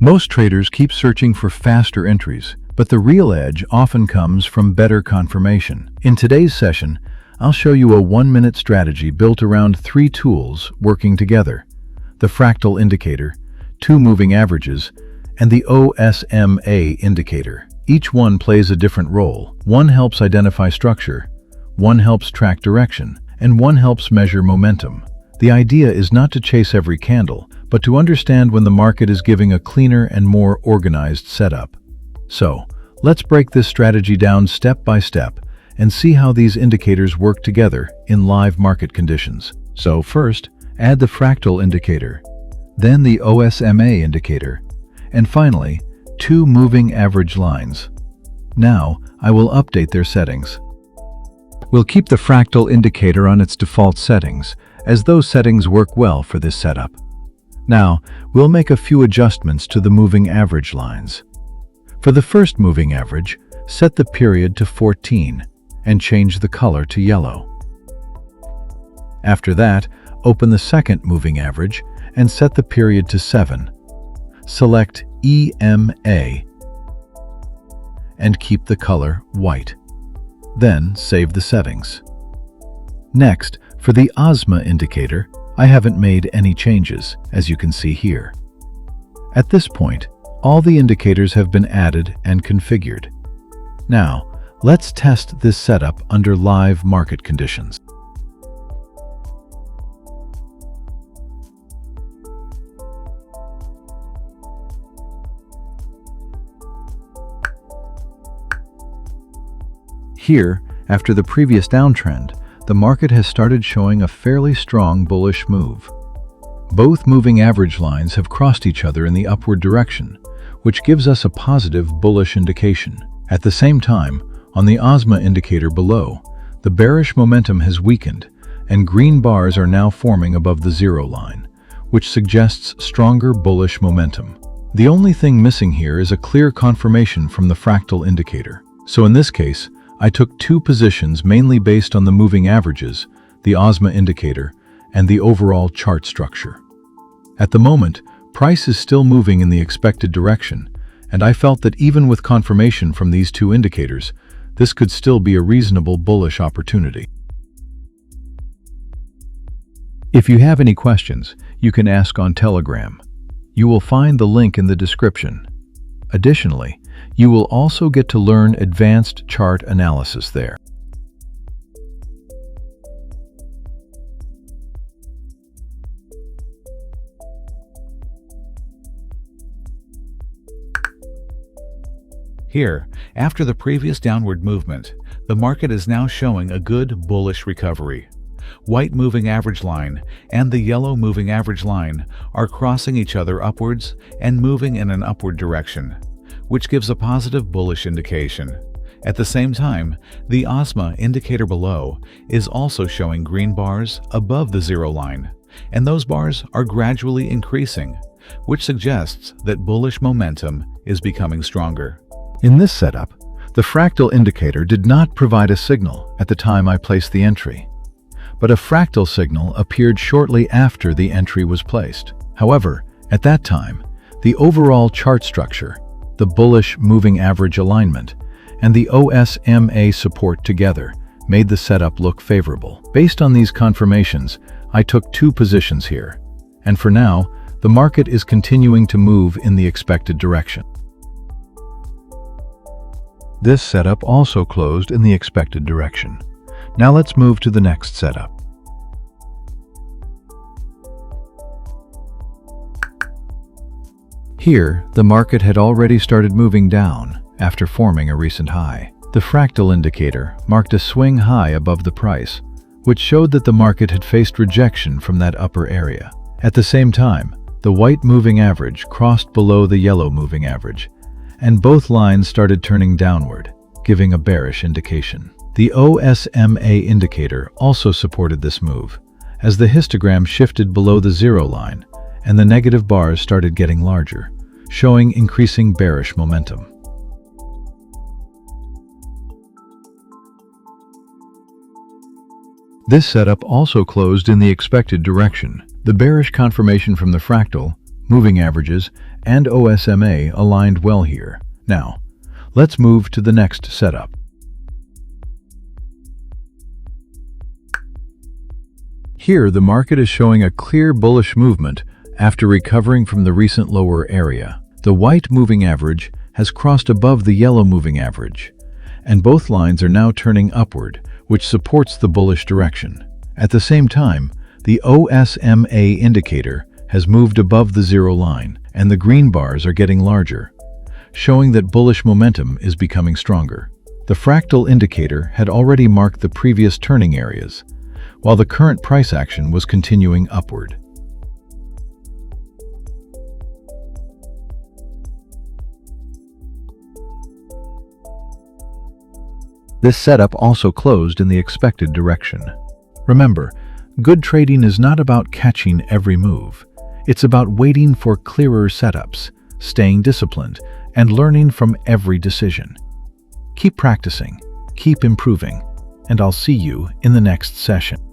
Most traders keep searching for faster entries, but the real edge often comes from better confirmation. In today's session, I'll show you a 1-minute strategy built around 3 tools working together: the fractal indicator, 2 moving averages, and the OSMA indicator. Each one plays a different role. One helps identify structure, one helps track direction, and one helps measure momentum. The idea is not to chase every candle, but to understand when the market is giving a cleaner and more organized setup. So, let's break this strategy down step by step and see how these indicators work together in live market conditions. So first, add the fractal indicator, then the OSMA indicator, and finally, 2 moving average lines. Now, I will update their settings. We'll keep the fractal indicator on its default settings, as those settings work well for this setup. Now, we'll make a few adjustments to the moving average lines. For the first moving average, set the period to 14 and change the color to yellow. After that, open the second moving average and set the period to 7. Select EMA and keep the color white. Then save the settings. Next, for the OSMA indicator, I haven't made any changes, as you can see here. At this point, all the indicators have been added and configured. Now, let's test this setup under live market conditions. Here, after the previous downtrend, the market has started showing a fairly strong bullish move. Both moving average lines have crossed each other in the upward direction, which gives us a positive bullish indication. At the same time, on the OSMA indicator below, the bearish momentum has weakened, and green bars are now forming above the 0 line, which suggests stronger bullish momentum. The only thing missing here is a clear confirmation from the fractal indicator. So in this case, I took 2 positions mainly based on the moving averages, the OSMA indicator, and the overall chart structure. At the moment, price is still moving in the expected direction, and I felt that even with confirmation from these 2 indicators, this could still be a reasonable bullish opportunity. If you have any questions, you can ask on Telegram. You will find the link in the description. Additionally, you will also get to learn advanced chart analysis there. Here, after the previous downward movement, the market is now showing a good bullish recovery. White moving average line and the yellow moving average line are crossing each other upwards and moving in an upward direction, which gives a positive bullish indication. At the same time, the OSMA indicator below is also showing green bars above the 0 line, and those bars are gradually increasing, which suggests that bullish momentum is becoming stronger. In this setup, the fractal indicator did not provide a signal at the time I placed the entry, but a fractal signal appeared shortly after the entry was placed. However, at that time, the overall chart structure, the bullish moving average alignment, and the OSMA support together made the setup look favorable. Based on these confirmations, I took 2 positions here, and for now, the market is continuing to move in the expected direction. This setup also closed in the expected direction. Now let's move to the next setup. Here, the market had already started moving down after forming a recent high. The fractal indicator marked a swing high above the price, which showed that the market had faced rejection from that upper area. At the same time, the white moving average crossed below the yellow moving average, and both lines started turning downward, giving a bearish indication. The OSMA indicator also supported this move, as the histogram shifted below the 0 line and the negative bars started getting larger, showing increasing bearish momentum. This setup also closed in the expected direction. The bearish confirmation from the fractal moving averages, and OSMA aligned well here. Now, let's move to the next setup. Here, the market is showing a clear bullish movement after recovering from the recent lower area. The white moving average has crossed above the yellow moving average, and both lines are now turning upward, which supports the bullish direction. At the same time, the OSMA indicator has moved above the zero line, and the green bars are getting larger, showing that bullish momentum is becoming stronger. The fractal indicator had already marked the previous turning areas, while the current price action was continuing upward. This setup also closed in the expected direction. Remember, good trading is not about catching every move. It's about waiting for clearer setups, staying disciplined, and learning from every decision. Keep practicing, keep improving, and I'll see you in the next session.